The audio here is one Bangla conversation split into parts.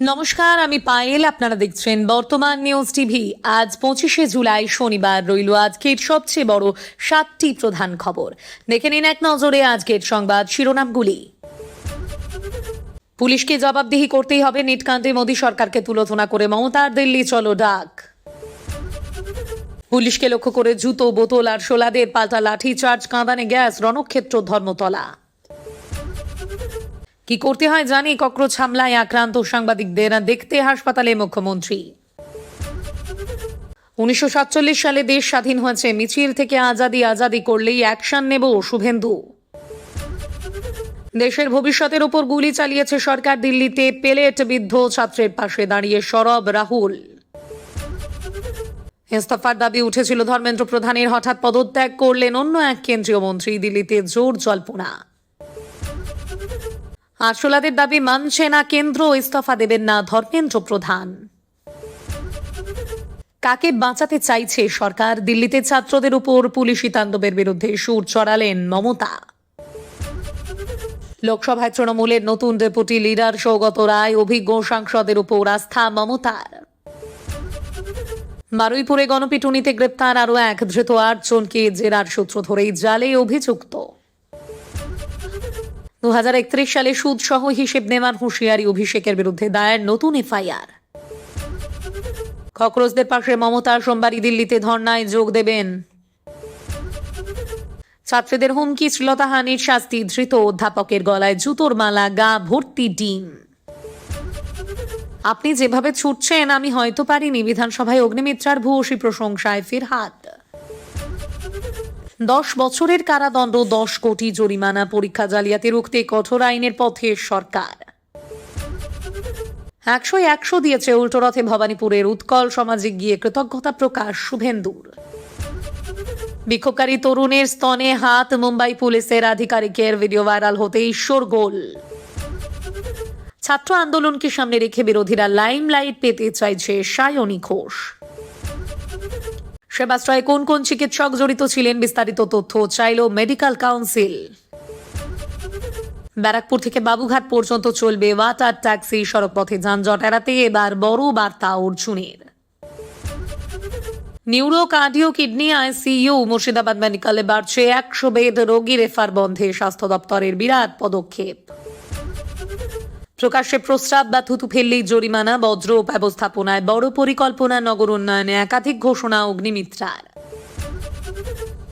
নমস্কার, আমি পায়েল। আপনারা দেখছেন বর্তমান নিউজ টিভি। আজ 25শে জুলাই শনিবার রইল আজকের সবচেয়ে বড় 7টি প্রধান খবর। দেখে নিন এক নজরে আজকের সংবাদ শিরোনামগুলি। পুলিশকে জবাবদিহি করতেই হবে, নিটকাণ্ডে মোদী সরকারকে তুলোধনা করে মমতার দিল্লি চলো ডাক। পুলিশকে লক্ষ্য করে জুতো, বোতল আর শোলাদের পাল্টা লাঠি চার্জ, কাঁদানে গ্যাস, রণক্ষেত্র ধর্মতলা। কি করতে হয় জানি, ককরোচ হামলায় আক্রান্ত সাংবাদিকদের দেখতে হাসপাতালে মুখ্যমন্ত্রী। 1947 সালে দেশ স্বাধীন হয়েছে, মিছিল থেকে আজাদি আজাদি করলেই অ্যাকশন নেব শুভেন্দু। দেশের ভবিষ্যতের উপর গুলি চালিয়েছে সরকার, দিল্লিতে পেলেট বিদ্ধ ছাত্রের পাশে দাঁড়িয়ে সরব রাহুল। ইস্তফার দাবি উঠেছিল ধর্মেন্দ্র প্রধানের, হঠাৎ পদত্যাগ করলেন অন্য এক কেন্দ্রীয় মন্ত্রী, দিল্লিতে জোর জল্পনা। আরশোলাদের দাবি মানছে না কেন্দ্র, ইস্তফা দেবেন না ধর্মেন্দ্র প্রধান। কাকে বাঁচাতে চাইছে সরকার, দিল্লিতে ছাত্রদের উপর পুলিশি তাণ্ডবের বিরুদ্ধে সুর চড়ালেন মমতা। লোকসভায় তৃণমূলের নতুন ডেপুটি লিডার সৌগত রায়, অভিজ্ঞ সাংসদের উপর আস্থা মমতার। বারুইপুরে গণপিটুনিতে গ্রেপ্তার আরও এক, ধৃত 8 জনকে জেরার সূত্র ধরেই জালে অভিযুক্ত। 2031 সালে সুদ সহ হিসেব নেওয়ার হুঁশিয়ারি, অভিষেকের বিরুদ্ধে দায়ের নতুন এফআইআর। ককরোচদের পাশে মমতা, সোমবারই দিল্লিতে ধর্নায় যোগ দেবেন। ছাত্রীদের হুমকি, শ্লীলতাহানির শাস্তি, ধৃত অধ্যাপকের গলায় জুতোর মালা, গা ভর্তি ডিম। আপনি যেভাবে ছুটছেন আমি হয়তো পারিনি, বিধানসভায় অগ্নিমিত্রার ভূয়সী প্রশংসায় ফিরহাদ। 10 বছরের কারাদণ্ড, 10 কোটি জরিমানা, পরীক্ষা জালিয়াতি রুখতে কঠোর আইনের পথে সরকার। 100 দিয়েছে উল্টোরথে ভবানীপুরের উৎকল সমাজে গিয়ে কৃতজ্ঞতা প্রকাশ শুভেন্দুর। বিক্ষোভকারী তরুণের স্তনে হাত, মুম্বাই পুলিশের আধিকারিকের ভিডিও ভাইরাল হতেই শোরগোল। ছাত্র আন্দোলনকে সামনে রেখে বিরোধীরা লাইমলাইট পেতে চাইছে সায়নী ঘোষ। সেবাশ্রয়ে কোন কোন চিকিৎসক জড়িত ছিলেন, বিস্তারিত তথ্য চাইল মেডিকেল কাউন্সিল। ব্যারাকপুর থেকে বাবুঘাট পর্যন্ত চলবে ওয়াটার ট্যাক্সি, সড়কপথে যানজট এড়াতে এবার বড় বার্তা অর্জুনের। Neuro, cardio, kidney ICU, Murshidabad মেডিকেলে বাড়ছে 100 বেড, রোগী রেফার বন্ধে স্বাস্থ্য দপ্তরের বিরাট পদক্ষেপ। প্রকাশ্যে প্রস্রাব বা থুতু ফেললেই জরিমানা, বজ্র ব্যবস্থাপনায় বড় পরিকল্পনা, নগর উন্নয়নে একাধিক ঘোষণা অগ্নিমিত্রার।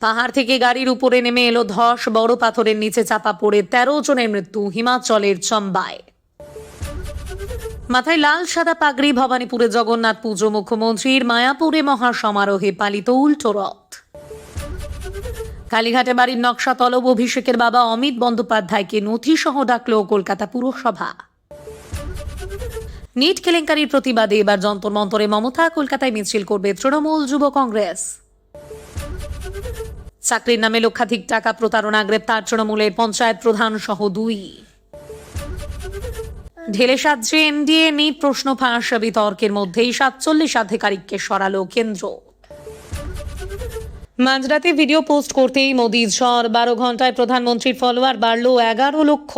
পাহাড় থেকে গাড়ির উপরে নেমে এলো ধস, বড় পাথরের নিচে চাপা পড়ে 13 জনের মৃত্যু হিমাচলের চম্বায়। মাথায় লাল সাদা পাগড়ি, ভবানীপুরে জগন্নাথ পুজো, মুখ্যমন্ত্রীর মায়াপুরে মহাসমারোহে পালিত উল্টো রথ। কালীঘাটে বাড়ির নকশা তলব, অভিষেকের বাবা অমিত বন্দ্যোপাধ্যায়কে নথি সহ ডাকল কলকাতা পুরসভা। নিট কেলেঙ্কারির প্রতিবাদে এবার যন্তর মন্তরে মমতা, কলকাতায় মিছিল করবে তৃণমূল যুব কংগ্রেস। চাকরির নামে লক্ষাধিক টাকা প্রতারণা, গ্রেপ্তার তৃণমূলের পঞ্চায়েত প্রধান সহ 2। ঢেলে সাজছে এনডিএ, নিট প্রশ্ন ফাঁস, বিতর্কের মধ্যেই 47 আধিকারিককে সরালো কেন্দ্র। মাঝরাতে ভিডিও পোস্ট করতেই মোদী ঝড়, 12 ঘন্টায় প্রধানমন্ত্রীর ফলোয়ার বাড়ল 11 লক্ষ।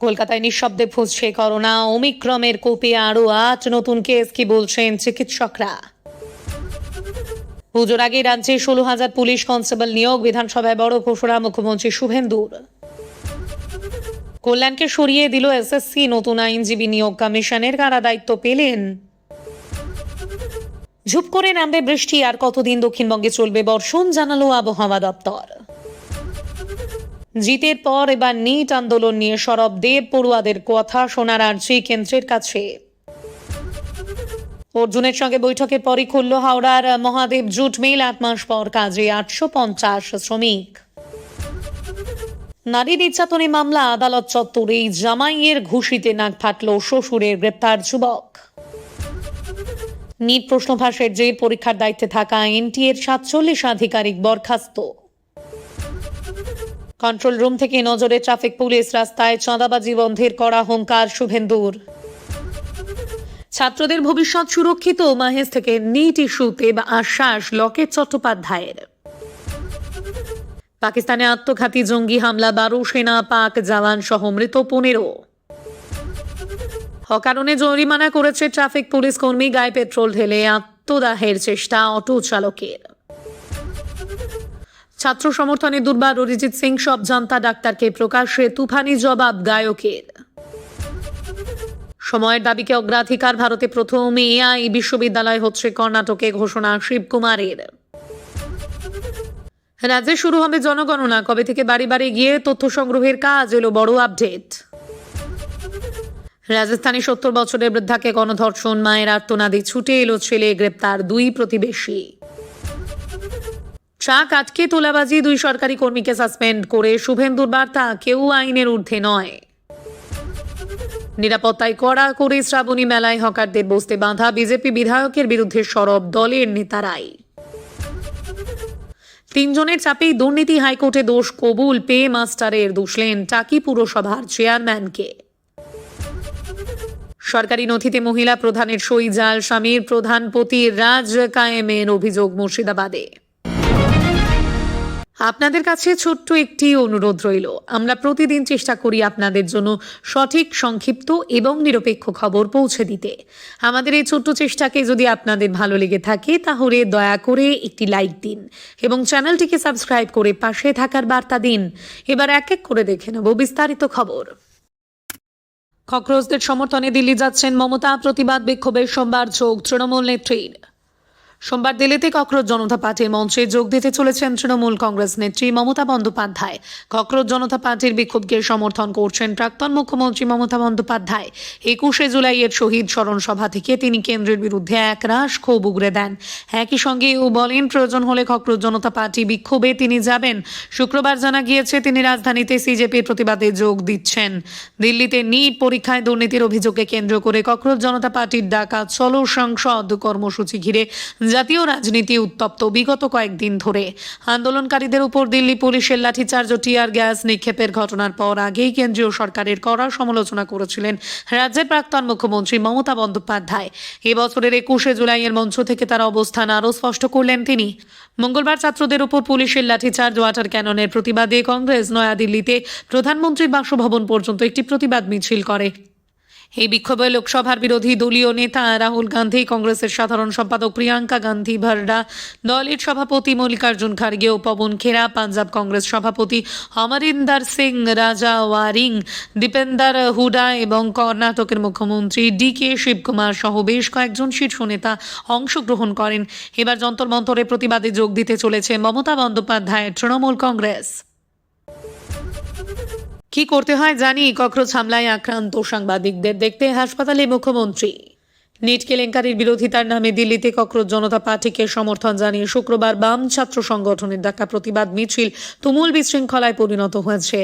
কলকাতায় নিঃশব্দে ফুঁসছে করোনা, ওমিক্রনের কোপে আরো 8 নতুন কেস, কি বলছেন চিকিৎসকরা। পুজোর আগে রাজ্যে 16,000 পুলিশ কনস্টেবল নিয়োগ, বিধানসভায় বড় ঘোষণা মুখ্যমন্ত্রী শুভেন্দুর। কল্যাণকে সরিয়ে দিল এসএসসি, নতুন আইনজীবী নিয়োগ কমিশনের কারা দায়িত্ব পেলেন। ঝুপ করে নামবে বৃষ্টি, আর কতদিন দক্ষিণবঙ্গে চলবে বর্ষণ, জানালো আবহাওয়া দপ্তর। জিতের পর এবার নিট আন্দোলন নিয়ে সরব দেব, পড়ুয়াদের কথা শোনার আর্জি কেন্দ্রের কাছে। অর্জুনের সঙ্গে বৈঠকের পরই খুলল হাওড়ার মহাদেব জুট মিল, 8 মাস পর কাজে 850 শ্রমিক। নারী নির্যাতনে মামলা, আদালত চত্বরে জামাইয়ের ঘুষিতে নাক ফাটল শ্বশুরের, গ্রেপ্তার যুবক। নিট প্রশ্ন ফাঁসের জের, পরীক্ষার দায়িত্বে থাকা এনটিএর 47 আধিকারিক বরখাস্ত। কন্ট্রোল রুম থেকে নজরে ট্রাফিক পুলিশ, রাস্তায় চাঁদাবাজি বন্ধের করা হুঙ্কার শুভেন্দুর। ছাত্রদের ভবিষ্যৎ সুরক্ষিত, মাহেশ থেকে নিট ইস্যুতে আশ্বাস লকেট চট্টোপাধ্যায়ের। পাকিস্তানে আত্মঘাতী জঙ্গি হামলা, 12 সেনা পাক জওয়ান সহ মৃত 15। অকারণে জরিমানা করেছে ট্রাফিক পুলিশ কর্মী, গায়ে পেট্রোল ঢেলে আত্মদাহের চেষ্টা অটো চালকের। ছাত্র সমর্থনে দুর্বার অরিজিৎ সিং, সব জানতা ডাক্তারকে প্রকাশ্যে তুফানি জবাব গায়কের। সময়ের দাবিকে অগ্রাধিকার, ভারতে প্রথম এআই বিশ্ববিদ্যালয় হচ্ছে কর্ণাটকে, ঘোষণা শিবকুমারের। রাজ্যে শুরু হবে জনগণনা, কবে থেকে বাড়ি বাড়ি গিয়ে তথ্য সংগ্রহের কাজ, এলো বড় আপডেট। রাজস্থানে 70 বছরের বৃদ্ধাকে গণধর্ষণ, মায়ের আর্তনাদে ছুটে এলো ছেলে, গ্রেপ্তার 2 প্রতিবেশী। ট্রাক আটকে তোলাবাজি, 2 সরকারি কর্মীকে সাসপেন্ড করে শুভেন্দুর বার্তা, কেউ আইনের ঊর্ধ্বে নয়। নিরাপত্তায় কড়া করে শ্রাবণী মেলায় হকারদের বসতে বাঁধা, বিজেপি বিধায়কের বিরুদ্ধে সরব দলের নেতারাই। 3 জনের চাপেই দুর্নীতি, হাইকোর্টে দোষ কবুল, পে মাস্টারের দুষলেন টাকি পুরসভার চেয়ারম্যানকে। সরকারি নথিতে মহিলা প্রধানের সই জাল, স্বামীর প্রধানপতি রাজ কায়েমের অভিযোগ মুর্শিদাবাদে। আপনাদের কাছে ছোট্ট একটি অনুরোধ রইল, আমরা প্রতিদিন চেষ্টা করি আপনাদের জন্য সঠিক, সংক্ষিপ্ত এবং নিরপেক্ষ খবর পৌঁছে দিতে। আমাদের এই ছোট্ট চেষ্টাকে যদি আপনাদের ভালো লেগে থাকে তাহলে দয়া করে একটি লাইক দিন এবং চ্যানেলটিকে সাবস্ক্রাইব করে পাশে থাকার বার্তা দিন। এবার এক এক করে দেখে নেব বিস্তারিত খবর। ককরোচদের সমর্থনে দিল্লি যাচ্ছেন মমতা, প্রতিবাদ বিক্ষোভের সোমবার যোগ তৃণমূল নেত্রীর। সোমবার দিল্লিতে ককরোচ জনতা পার্টির মঞ্চে যোগ দিতে চলেছেন তৃণমূল কংগ্রেস নেত্রী মমতা বন্দ্যোপাধ্যায়। ককরোচ জনতা পার্টির বিক্ষোভকে সমর্থন করছেন প্রাক্তন মুখ্যমন্ত্রী মমতা বন্দ্যোপাধ্যায়। 21শে জুলাইয়ের শহীদ স্মরণ সভা থেকে তিনি কেন্দ্রের বিরুদ্ধে একরাশ ক্ষোভ উগরে দেন। একই সঙ্গে বলেন, প্রয়োজন হলে ককরোচ জনতা পার্টি বিক্ষোভে তিনি যাবেন। শুক্রবার জানা গিয়েছে তিনি রাজধানীতে সিজেপির প্রতিবাদে যোগ দিচ্ছেন। দিল্লিতে নিট পরীক্ষায় দুর্নীতির অভিযোগকে কেন্দ্র করে ককরোচ জনতা পার্টির ডাকা চলো সংসদ কর্মসূচি ঘিরে জাতীয় রাজনীতি উত্তপ্ত বিগত কয়েকদিন ধরে। আন্দোলনকারীদের উপর দিল্লি পুলিশের লাঠিচার্জ ও টিয়ার গ্যাস নিক্ষেপের ঘটনার পর আগেই কেন্দ্রীয় সরকারের কড়া সমালোচনা করেছিলেন রাজ্যের প্রাক্তন মুখ্যমন্ত্রী মমতা বন্দ্যোপাধ্যায়। এবছরের 21শে জুলাইয়ের মঞ্চ থেকে তার অবস্থান আরও স্পষ্ট করলেন তিনি। মঙ্গলবার ছাত্রদের উপর পুলিশের লাঠিচার্জ, ওয়াটার ক্যাননের প্রতিবাদে কংগ্রেস নয়াদিল্লিতে প্রধানমন্ত্রীর বাসভবন পর্যন্ত একটি প্রতিবাদ মিছিল করে। এই বিক্ষোভে লোকসভার বিরোধী দলীয় নেতা রাহুল গান্ধী, কংগ্রেসের সাধারণ সম্পাদক প্রিয়াঙ্কা গান্ধী ভাড্রা, দলের সভাপতি মল্লিকার্জুন খার্গে ও পবন খেরা, পাঞ্জাব কংগ্রেস সভাপতি অমরিন্দর সিং রাজা ওয়ারিং, দীপেন্দর হুডা এবং কর্ণাটকের মুখ্যমন্ত্রী DK শিবকুমার সহ বেশ কয়েকজন শীর্ষ নেতা অংশগ্রহণ করেন। এবার যন্তর মন্তরে প্রতিবাদে যোগ দিতে চলেছে মমতা বন্দ্যোপাধ্যায়ের তৃণমূল কংগ্রেস। কি করতে হয় জানি, ককরোচ হামলায় আক্রান্ত সাংবাদিকদের দেখতে হাসপাতালে মুখ্যমন্ত্রী। নিট কেলেঙ্কারির বিরোধিতার নামে দিল্লিতে ককরোচ জনতা পার্টিকে সমর্থন জানিয়ে শুক্রবার বাম ছাত্র সংগঠনের ডাকা প্রতিবাদ মিছিল তুমুল বিশৃঙ্খলায় পরিণত হয়েছে।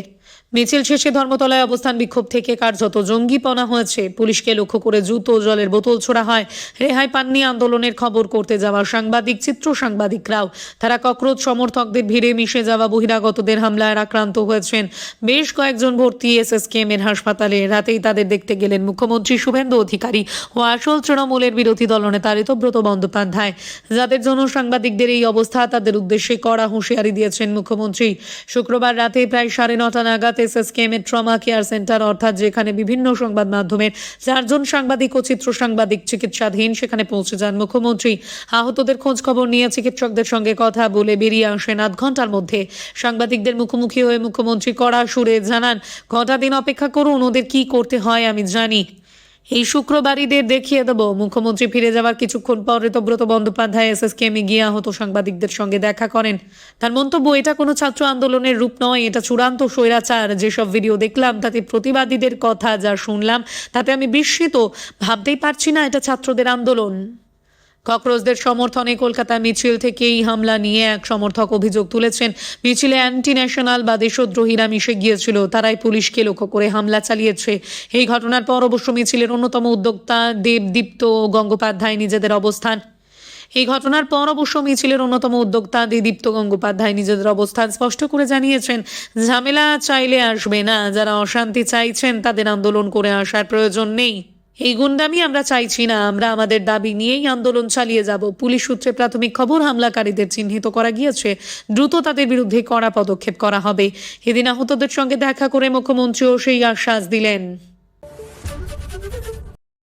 মিছিল শেষে ধর্মতলায় অবস্থান বিক্ষোভ থেকে কার্যত জঙ্গিপনা হয়েছে। পুলিশকে লক্ষ্য করে জুতো, জলের বোতল ছোড়া হয়। রেহাই পাননি আন্দোলনের খবর করতে যাওয়া সাংবাদিক, চিত্র সাংবাদিকরাও। তারা ককরোচ সমর্থকদের ভিড়ে মিশে যাওয়া বহিরাগতদের হামলায় আক্রান্ত হয়েছেন। বেশ কয়েকজন ভর্তি SSKM এর হাসপাতালে। রাতেই তাদের দেখতে গেলেন মুখ্যমন্ত্রী শুভেন্দু অধিকারী ও আসল তৃণমূলের বিরোধী দলনেতা ঋতব্রত বন্দ্যোপাধ্যায়। যাদের জন্য সাংবাদিকদের এই অবস্থা, তাদের উদ্দেশ্যে কড়া হুঁশিয়ারি দিয়েছেন মুখ্যমন্ত্রী। শুক্রবার রাতে প্রায় 9:30 নাগাদ SSKM এর ট্রমা কেয়ার সেন্টার, অর্থাৎ যেখানে বিভিন্ন সংবাদ মাধ্যমের 4 জন সাংবাদিক ও চিত্র সাংবাদিক চিকিৎসাধীন, সেখানে পৌঁছে যান মুখ্যমন্ত্রী। আহতদের খোঁজ খবর নিয়ে চিকিৎসকদের সঙ্গে কথা বলে বেরিয়ে আসেন আধ ঘন্টার মধ্যে। সাংবাদিকদের মুখোমুখি হয়ে মুখ্যমন্ত্রী কড়া সুরে জানান, কটা দিন অপেক্ষা করুন, ওদের কি করতে হয় আমি জানি। এই শুক্রবারীদের দেখিয়ে দেব। মুখ্যমন্ত্রী ফিরে যাওয়ার কিছুক্ষণ পর ঋতব্রত বন্দ্যোপাধ্যায় SSKM-এ গিয়ে আহত সাংবাদিকদের সঙ্গে দেখা করেন। তার মন্তব্য, এটা কোনো ছাত্র আন্দোলনের রূপ নয়, এটা চূড়ান্ত স্বৈরাচার। যেসব ভিডিও দেখলাম তাতে প্রতিবাদীদের কথা যা শুনলাম তাতে আমি বিস্মিত, ভাবতেই পারছি না এটা ছাত্রদের আন্দোলন। ককরোচদের সমর্থনে কলকাতা মিছিল থেকে এই হামলা নিয়ে এক সমর্থক অভিযোগ তুলেছেন, মিছিলে অ্যান্টি ন্যাশনাল বা দেশদ্রোহীরা মিশে গিয়েছিল, তারাই পুলিশকে লক্ষ্য করে হামলা চালিয়েছে। এই ঘটনার পর অবশ্য মিছিলের অন্যতম উদ্যোক্তা দেবদীপ্ত গঙ্গোপাধ্যায় নিজেদের অবস্থান স্পষ্ট করে জানিয়েছেন, ঝামেলা চাইলে আসবে না, যারা অশান্তি চাইছেন তাদের আন্দোলন করে আসার প্রয়োজন নেই। এই গুন্ডামি আমরা চাইছি না, আমরা আমাদের দাবি নিয়েই আন্দোলন চালিয়ে যাব। পুলিশ সূত্রে প্রাথমিক খবর, হামলাকারীদের চিহ্নিত করা গিয়েছে, দ্রুত তাদের বিরুদ্ধে কড়া পদক্ষেপ করা হবে। এদিন আহতদের সঙ্গে দেখা করে মুখ্যমন্ত্রীও সেই আশ্বাস দিলেন।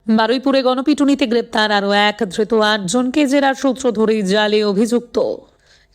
বারুইপুরে গণপিটুনিতে গ্রেপ্তার আরও এক ধৃত, 8 জনকে জেরার সূত্র ধরেই জালে অভিযুক্ত।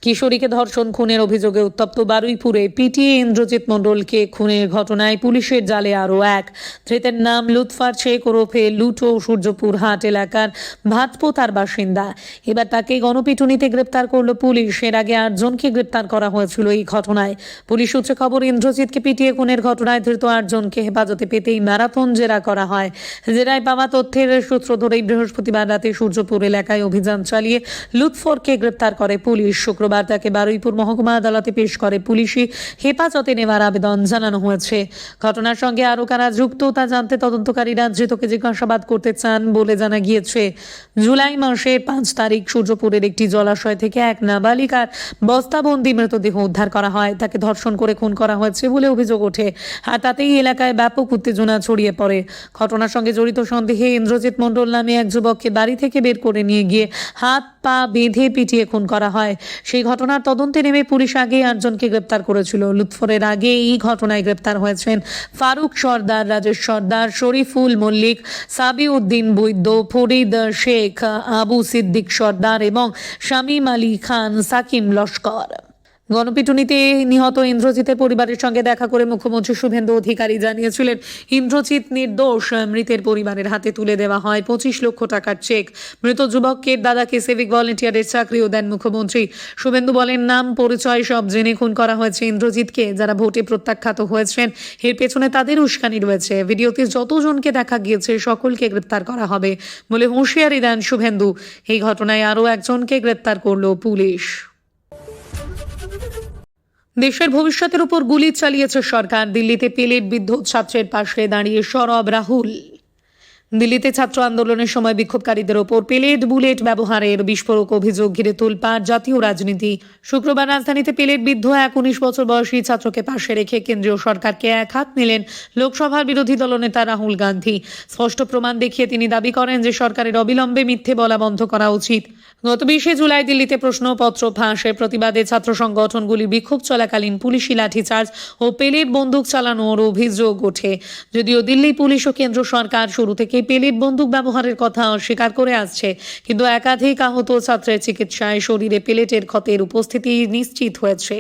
কিশোরীকে ধর্ষণ খুনের অভিযোগে উত্তপ্ত বারুইপুরে পিটিএ ইন্দ্রজিৎ মণ্ডলকে খুনের ঘটনায় পুলিশের জালে আরও এক। ধৃতের নাম লুৎফার শেখ ওরফে লুটো, সূর্যপুর হাট এলাকার ভাতপোতার বাসিন্দা। এবার তাকে গণপিটুনিতে গ্রেপ্তার করল পুলিশ। এর আগে 8 জনকে গ্রেপ্তার করা হয়েছিল এই ঘটনায়। পুলিশ সূত্রে খবর, ইন্দ্রজিৎকে পিটিয়ে খুনের ঘটনায় ধৃত 8 জনকে হেফাজতে পেতেই ম্যারাথন জেরা করা হয়। জেরায় পাওয়া তথ্যের সূত্র ধরেই বৃহস্পতিবার রাতে সূর্যপুর এলাকায় অভিযান চালিয়ে লুৎফরকে গ্রেপ্তার করে পুলিশ। শুক্রবার তাকে বারুইপুর মহকুমা আদালতে পেশ করে পুলিশি হেফাজতে নেওয়ার আবেদন জানানো হয়েছে। ঘটনার সঙ্গে আরও কারা যুক্ত তা জানতে তদন্তকারীরা ধৃতকে জিজ্ঞাসাবাদ করতে চান বলে জানা গিয়েছে। জুলাই মাসের 5 তারিখ সূর্যপুরের একটি জলাশয় থেকে এক নাবালিকার বস্তাবন্দি মৃতদেহ উদ্ধার করা হয়। তাকে ধর্ষণ করে খুন করা হয়েছে বলে অভিযোগ ওঠে, আর তাতেই এলাকায় ব্যাপক উত্তেজনা ছড়িয়ে পড়ে। ঘটনার সঙ্গে জড়িত সন্দেহে ইন্দ্রজিৎ মণ্ডল নামে এক যুবককে বাড়ি থেকে বের করে নিয়ে গিয়ে হাত পা বেঁধে পিটিয়ে খুন করা হয়। সেই ঘটনার তদন্তে নেমে পুলিশ আগে 8 জনকে গ্রেপ্তার করেছিল। লুৎফরের আগে এই ঘটনায় গ্রেপ্তার হয়েছেন ফারুক সর্দার, রাজেশ সর্দার, শরীফুল মল্লিক, সাবিউদ্দিন বৈদ্য, ফরিদ শেখ, আবু সিদ্দিক সর্দার এবং শামীম আলী খান, সাকিম লস্কর। গণপিটুনিতে নিহত ইন্দ্রজিতের পরিবারের সঙ্গে দেখা করে মুখ্যমন্ত্রী শুভেন্দু অধিকারী জানিয়েছিলেন, ইন্দ্রজিৎ নির্দোষ। মৃতের পরিবারের হাতে তুলে দেওয়া হয় 25 লক্ষ টাকার চেক। মৃত যুবককে দাদাকে সিভিক ভলেন্টিয়ারের চাকরিও দেন মুখ্যমন্ত্রী। শুভেন্দু বলেন, নাম পরিচয় সব জেনে খুন করা হয়েছে ইন্দ্রজিৎকে। যারা ভোটে প্রত্যাখ্যাত হয়েছেন এর পেছনে তাদের উস্কানি রয়েছে। ভিডিওতে যতজনকে দেখা গিয়েছে সকলকে গ্রেপ্তার করা হবে বলে হুঁশিয়ারি দেন শুভেন্দু। এই ঘটনায় আরও একজনকে গ্রেপ্তার করল পুলিশ। দেশের ভবিষ্যতের উপর গুলি চালিয়েছে সরকার। দিল্লিতে পেলেট বিদ্ধ ছাত্রের পাশে দাঁড়িয়ে সরব রাহুল। দিল্লিতে ছাত্র আন্দোলনের সময় বিক্ষোভকারীদের ওপর পেলেট বুলেট ব্যবহারের বিস্ফোরক অভিযোগ ঘিরে তোলপাড় জাতীয় রাজনীতি। শুক্রবার রাজধানীতে পেলেট বিদ্ধ এক 19 বছর বয়সী ছাত্রকে পাশে রেখে কেন্দ্রীয় সরকারকে এক হাত নিলেন লোকসভার বিরোধী দলনেতা রাহুল গান্ধী। স্পষ্ট প্রমাণ দেখিয়ে তিনি দাবি করেন যে সরকারের অবিলম্বে মিথ্যে বলা বন্ধ করা উচিত। গত 20 জুলাই দিল্লিতে প্রশ্নপত্র ফাঁসের প্রতিবাদে ছাত্র সংগঠনগুলি বিক্ষোভ চলাকালীন পুলিশি লাঠিচার্জ ও পেলেট বন্দুক চালানোর অভিযোগ ওঠে। যদিও দিল্লি পুলিশ ও কেন্দ্র সরকার শুরু থেকে পেলেট বন্দুক ব্যবহারের কথা অস্বীকার করে আসছে, কিন্তু একাধিক আহত ছাত্রের চিকিৎসায় শরীরে পেলেটের ক্ষতের উপস্থিতি নিশ্চিত হয়েছে।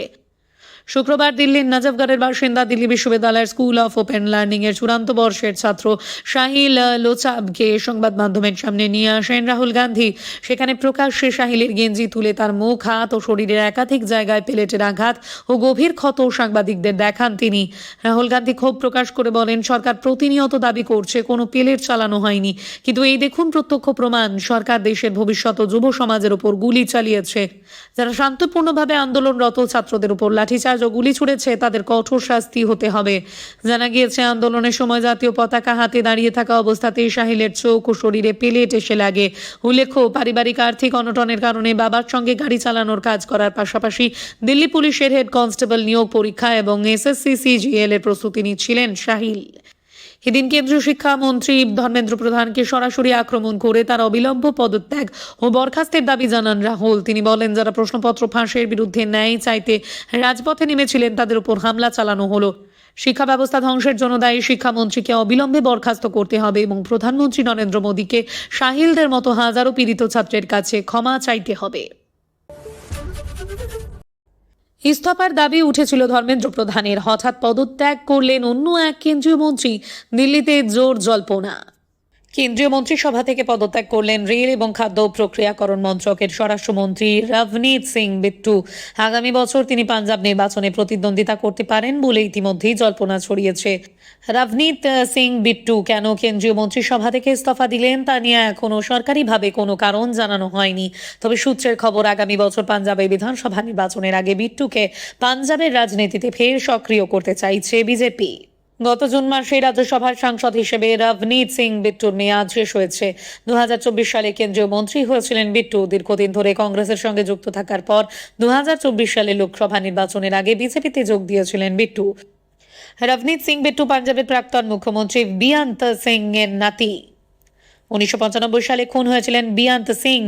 শুক্রবার দিল্লির নজফগড়ের বাসিন্দা দিল্লি বিশ্ববিদ্যালয়ের স্কুল অফ ওপেন লার্নিং এর চূড়ান্ত বর্ষের ছাত্র শাহিল লোচাবকে সংবাদ মাধ্যমের সামনে নিয়ে আসেন রাহুল গান্ধী। সেখানে প্রকাশ্যে শাহিলের গেঞ্জি তুলে তার মুখ, হাত ও শরীরের একাধিক জায়গায় পেলেটের আঘাত ও গভীর ক্ষত সাংবাদিকদের দেখান তিনি। রাহুল গান্ধী ক্ষোভ প্রকাশ করে বলেন, সরকার প্রতিনিয়ত দাবি করছে কোনো পেলেট চালানো হয়নি, কিন্তু এই দেখুন প্রত্যক্ষ প্রমাণ। সরকার দেশের ভবিষ্যৎ ও যুব সমাজের উপর গুলি চালিয়েছে। যারা শান্তপূর্ণভাবে আন্দোলনরত ছাত্রদের উপর লাঠিচার্জ ও গুলি ছুড়েছে তাদের কঠোর শাস্তি হতে হবে। জানা গিয়েছে, আন্দোলনের সময় জাতীয় পতাকা হাতে দাঁড়িয়ে থাকা অবস্থাতেই শাহিলের চোখ ও শরীরে পেলেট এসে লাগে। উল্লেখ্য, পারিবারিক আর্থিক অনটনের কারণে বাবার সঙ্গে গাড়ি চালানোর কাজ করার পাশাপাশি দিল্লি পুলিশের হেড কনস্টেবল নিয়োগ পরীক্ষা এবং এসএসসি সিজিএল এর প্রস্তুতি নিচ্ছিলেন শাহিল। এদিন কেন্দ্রীয় শিক্ষামন্ত্রী ধর্মেন্দ্র প্রধানকে সরাসরি আক্রমণ করে তার অবিলম্ব পদত্যাগ ও বরখাস্তের দাবি জানান রাহুল। তিনি বলেন, যারা প্রশ্নপত্র ফাঁসের বিরুদ্ধে ন্যায় চাইতে রাজপথে নেমেছিলেন তাদের উপর হামলা চালানো হলো। শিক্ষা ব্যবস্থা ধ্বংসের জন্য দায়ী শিক্ষামন্ত্রীকে অবিলম্বে বরখাস্ত করতে হবে এবং প্রধানমন্ত্রী নরেন্দ্র মোদীকে শাহিলদের মতো হাজারো পীড়িত ছাত্রের কাছে ক্ষমা চাইতে হবে। ইস্তফার দাবি উঠেছিল ধর্মেন্দ্র প্রধানের, হঠাৎ পদত্যাগ করলেন অন্য এক কেন্দ্রীয় মন্ত্রী। দিল্লিতে জোর জল্পনা। কেন্দ্রীয় মন্ত্রিসভা থেকে পদত্যাগ করলেন রেল এবং খাদ্য প্রক্রিয়াকরণ মন্ত্রকের স্বরাষ্ট্রমন্ত্রী রভনীত সিং বিট্টু। আগামী বছর তিনি পাঞ্জাব নির্বাচনে প্রতিদ্বন্দ্বিতা করতে পারেন বলে ইতিমধ্যেই জল্পনা ছড়িয়েছে। রভনীত সিং বিট্টু কেন কেন্দ্রীয় মন্ত্রিসভা থেকে ইস্তফা দিলেন তা নিয়ে এখনও সরকারিভাবে কোনো কারণ জানানো হয়নি। তবে সূত্রের খবর, আগামী বছর পাঞ্জাবে বিধানসভা নির্বাচনের আগে বিট্টুকে পাঞ্জাবের রাজনীতিতে ফের সক্রিয় করতে চাইছে বিজেপি। গত জুন মাসে রাজ্যসভার সাংসদ হিসেবে রভনীত সিং বিট্টুর মেয়াদ শেষ হয়েছে। 2024 সালে কেন্দ্রীয় মন্ত্রী হয়েছিলেন বিট্টু। দীর্ঘদিন ধরে কংগ্রেসের সঙ্গে যুক্ত থাকার পর 2024 সালে লোকসভা নির্বাচনের আগে বিজেপিতে যোগ দিয়েছিলেন বিট্টু। রভনীত সিং বিট্টু পাঞ্জাবের প্রাক্তন মুখ্যমন্ত্রী বিয়ন্ত সিং এর নাতি। 1995 সালে খুন হয়েছিলেন বিয়ান্ত সিং।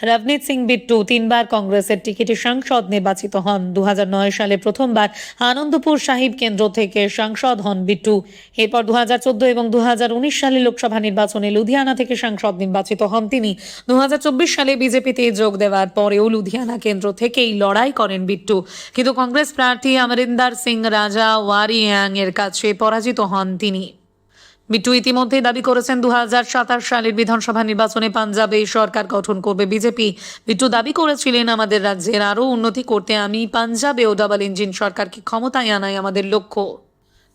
রবনীত সিং বিট্টু 3 বার কংগ্রেসের টিকিটে সাংসদ নির্বাচিত হন। 2009 সালে প্রথমবার আনন্দপুর সাহিব কেন্দ্র থেকে সাংসদ হন বিট্টু। এরপর 2014 এবং 2019 সালে লোকসভা নির্বাচনে লুধিয়ানা থেকে সাংসদ নির্বাচিত হন তিনি। 2024 সালে বিজেপিতে যোগ দেওয়ার পরেও লুধিয়ানা কেন্দ্র থেকেই লড়াই করেন বিট্টু, কিন্তু কংগ্রেস প্রার্থী অমরিন্দর সিং রাজা ওয়ারিয়াং এর কাছে পরাজিত হন তিনি। বিট্টু ইতিমধ্যে দাবি করেছেন 2027 সালের বিধানসভা নির্বাচনে পাঞ্জাবে সরকার গঠন করবে বিজেপি। বিট্টু দাবি করেছিলেন, আমাদের রাজ্যের আরও উন্নতি করতে আমি পাঞ্জাবেও ডাবল ইঞ্জিন সরকারকে ক্ষমতায় আনাই আমাদের লক্ষ্য।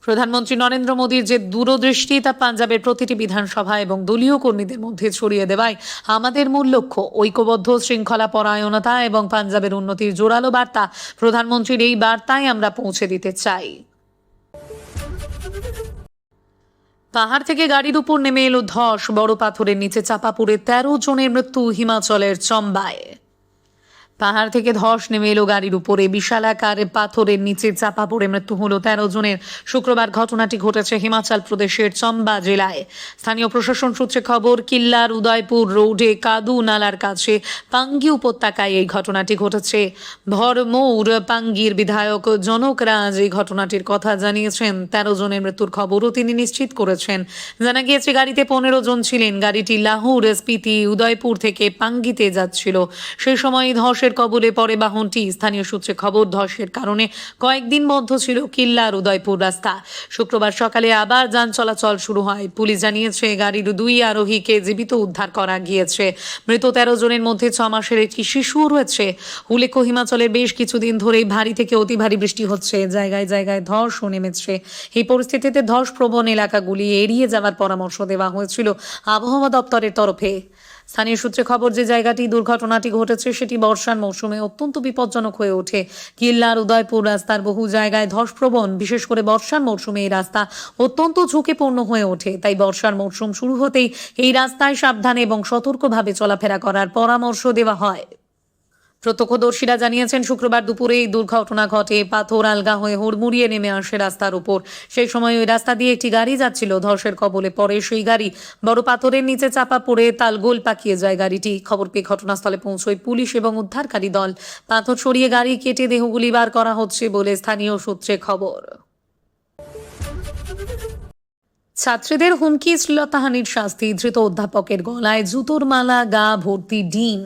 প্রধানমন্ত্রী নরেন্দ্র মোদীর যে দূরদৃষ্টি তা পাঞ্জাবের প্রতিটি বিধানসভা এবং দলীয় কর্মীদের মধ্যে ছড়িয়ে দেওয়াই আমাদের মূল লক্ষ্য। ঐক্যবদ্ধ শৃঙ্খলা পরায়ণতা এবং পাঞ্জাবের উন্নতির জোরালো বার্তা, প্রধানমন্ত্রীর এই বার্তায় আমরা পৌঁছে দিতে চাই। পাহাড় থেকে গাড়ির উপর নেমে এলো ধস, বড় পাথরের নিচে চাপা পড়ে 13 জনের মৃত্যু হিমাচলের চম্বায়। পাহাড় থেকে ধস নেমে এলো গাড়ির উপরে, বিশালাকার পাথরের নিচে চাপা পড়ে মৃত্যু হলো 13 জনের। শুক্রবার ঘটনাটি ঘটেছে হিমাচল প্রদেশের চম্বা জেলায়। স্থানীয় প্রশাসন সূত্রে খবর, কিল্লার উদয়পুর রোডে কাদু নালার কাছে পাঙ্গি উপত্যকায় এই ঘটনাটি ঘটেছে। ভরমৌর পাঙ্গির বিধায়ক জনক রাজ এই ঘটনাটির কথা জানিয়েছেন। 13 জনের মৃত্যুর খবরও তিনি নিশ্চিত করেছেন। জানা গিয়েছে গাড়িতে 15 জন ছিলেন। গাড়িটি লাহোর, স্পিতি, উদয়পুর থেকে পাঙ্গিতে যাচ্ছিল। সেই সময় ধসের কবলে পড়ে বাহনটি। স্থানীয় সূত্রে খবর, ধসের কারণে কয়েকদিন বন্ধ ছিল কিল্লার উদয়পুর রাস্তা। শুক্রবার সকালে আবার যান চলাচল শুরু হয়। পুলিশ জানিয়েছে গাড়ির 2 আরোহীকে জীবিত উদ্ধার করা গিয়েছে। মৃত 13 জনের মধ্যে 6 মাসের একটি শিশুও রয়েছে। উল্লেখ্য, হিমাচলের বেশ কিছুদিন ধরেই ভারী থেকে অতি ভারী বৃষ্টি হচ্ছে, জায়গায় জায়গায় ধসও নেমেছে। এই পরিস্থিতিতে ধস প্রবণ এলাকাগুলি এড়িয়ে যাওয়ার পরামর্শ দেওয়া হয়েছিল আবহাওয়া দপ্তরের তরফে। স্থানীয় সূত্রে খবর, যে জায়গাটি দুর্ঘটনাটি ঘটেছে সেটি বর্ষার মৌসুমে অত্যন্ত বিপজ্জনক হয়ে ওঠে। কিল্লার উদয়পুর রাস্তার বহু জায়গায় ধসপ্রবণ। বিশেষ করে বর্ষার মৌসুমে এই রাস্তা অত্যন্ত ঝুঁকিপূর্ণ হয়ে ওঠে। তাই বর্ষার মৌসুম শুরু হতেই এই রাস্তায় সাবধানে এবং সতর্কভাবে চলাফেরা করার পরামর্শ দেওয়া হয়। প্রত্যক্ষদর্শীরা জানিয়েছেন, শুক্রবার দুপুরে এই দুর্ঘটনা ঘটে। পাথর আলগা হয়ে হুড়মুড়িয়ে নেমে আসে রাস্তার উপর। সেই সময় ওই রাস্তা দিয়ে একটি গাড়ি যাচ্ছিল। ধসের কবলে পড়ে সেই গাড়ি। বড় পাথরের নিচে চাপা পড়ে তালগোল পাকিয়ে যায় গাড়িটি। খবর পেয়ে ঘটনাস্থলে পৌঁছয় পুলিশ এবং উদ্ধারকারী দল। পাথর সরিয়ে গাড়ি কেটে দেহগুলি বার করা হচ্ছে বলে স্থানীয় সূত্রে খবর। ছাত্রীদের হুমকি, শ্লীলতাহানির শাস্তি, ধৃত অধ্যাপকের গলায় জুতোর মালা, গা ভর্তি ডিম।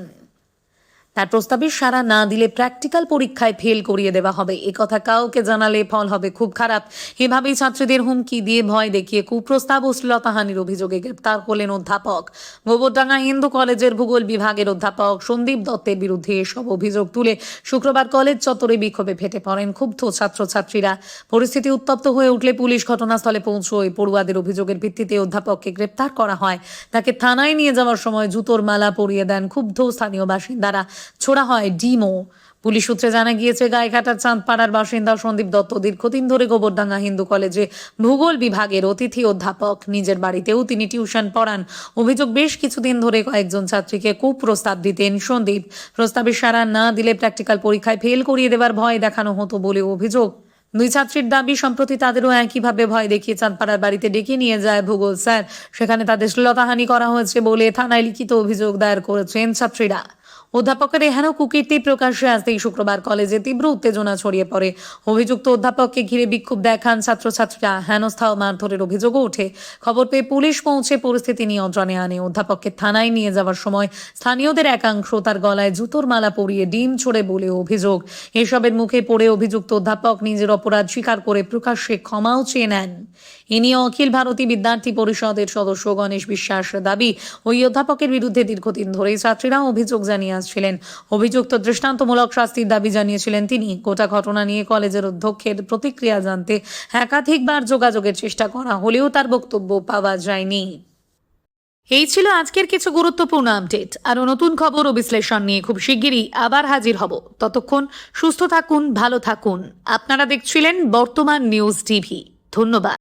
তার প্রস্তাবে সাড়া না দিলে প্র্যাকটিক্যাল পরীক্ষায় ফেল করিয়ে দেওয়া হবে। একথা কাউকে জানালে ফল হবে খুব খারাপ। এভাবেই ছাত্রীদের হুমকি দিয়ে ভয় দেখিয়ে কুপ্রস্তাব ও শ্লীলতাহানির অভিযোগে গ্রেপ্তার হলেন অধ্যাপক। গোবরডাঙ্গা হিন্দু কলেজের ভূগোল বিভাগের অধ্যাপক সন্দীপ দত্তের বিরুদ্ধে এসব অভিযোগ তুলে শুক্রবার কলেজ চত্বরে বিক্ষোভে ফেটে পড়েন ক্ষুব্ধ ছাত্রছাত্রীরা। পরিস্থিতি উত্তপ্ত হয়ে উঠলে পুলিশ ঘটনাস্থলে পৌঁছয়। পড়ুয়াদের অভিযোগের ভিত্তিতে অধ্যাপককে গ্রেপ্তার করা হয়। তাকে থানায় নিয়ে যাওয়ার সময় জুতোর মালা পরিয়ে দেন ক্ষুব্ধ স্থানীয় বাসিন্দারা। ছোড়া হয় ডিমও। পুলিশ সূত্রে জানা গিয়েছে, গাইঘাটার চাঁদপাড়ার বাসিন্দা সন্দীপ দত্ত দীর্ঘদিন ধরে গোবরডাঙ্গা হিন্দু কলেজে ভূগোল বিভাগের অতিথি অধ্যাপক। নিজের বাড়িতেও তিনি টিউশন পড়ান। অভিযোগ, বেশ কিছুদিন ধরে কয়েকজন ছাত্রীকে কুপ্রস্তাব দিতেন সন্দীপ। প্রস্তাবে সাড়া না দিলে প্র্যাকটিক্যাল পরীক্ষায় ফেল করিয়ে দেওয়ার ভয় দেখানো হতো বলে অভিযোগ। 2 ছাত্রীর দাবি, সম্প্রতি তাদেরও একইভাবে ভয় দেখিয়ে চাঁদপাড়ার বাড়িতে ডেকে নিয়ে যায় ভূগোল স্যার। সেখানে তাদের শ্লীলতাহানি করা হয়েছে বলে থানায় লিখিত অভিযোগ দায়ের করেছেন ছাত্রীরা। অধ্যাপকের এহেন কুকীর্তি প্রকাশ্যে আসতেই শুক্রবার কলেজে তীব্র উত্তেজনা ছড়িয়ে পড়ে। অভিযুক্ত অধ্যাপককে ঘিরে বিক্ষোভ দেখান ছাত্রছাত্রীরা। হেনস্থা ও মারধরের অভিযোগও ওঠে। খবর পেয়ে পুলিশ পৌঁছে পরিস্থিতি নিয়ন্ত্রণে আনে। অধ্যাপককে থানায় নিয়ে যাওয়ার সময় স্থানীয়দের একাংশ তার গলায় জুতোর মালা পরিয়ে ডিম ছোড়ে বলে অভিযোগ। এসবের মুখে পড়ে অভিযুক্ত অধ্যাপক নিজের অপরাধ স্বীকার করে প্রকাশ্যে ক্ষমাও চেয়ে নেন। এ নিয়ে অখিল ভারতী বিদ্যার্থী পরিষদের সদস্য গণেশ বিশ্বাস দাবি, ওই অধ্যাপকের বিরুদ্ধে দীর্ঘদিন ধরেই ছাত্রীরা অভিযোগ জানিয়ে আসছিলেন। অভিযুক্ত দৃষ্টান্তমূলক শাস্তির দাবি জানিয়েছিলেন তিনি। গোটা ঘটনা নিয়ে কলেজের অধ্যক্ষের প্রতিক্রিয়া জানতে একাধিকবার যোগাযোগের চেষ্টা করা হলেও তার বক্তব্য পাওয়া যায়নি। এই ছিল আজকের কিছু গুরুত্বপূর্ণ আপডেট। আরও নতুন খবর ও বিশ্লেষণ নিয়ে খুব শিগগিরই আবার হাজির হব। ততক্ষণ সুস্থ থাকুন, ভালো থাকুন। আপনারা দেখছিলেন বর্তমান নিউজ টিভি। ধন্যবাদ।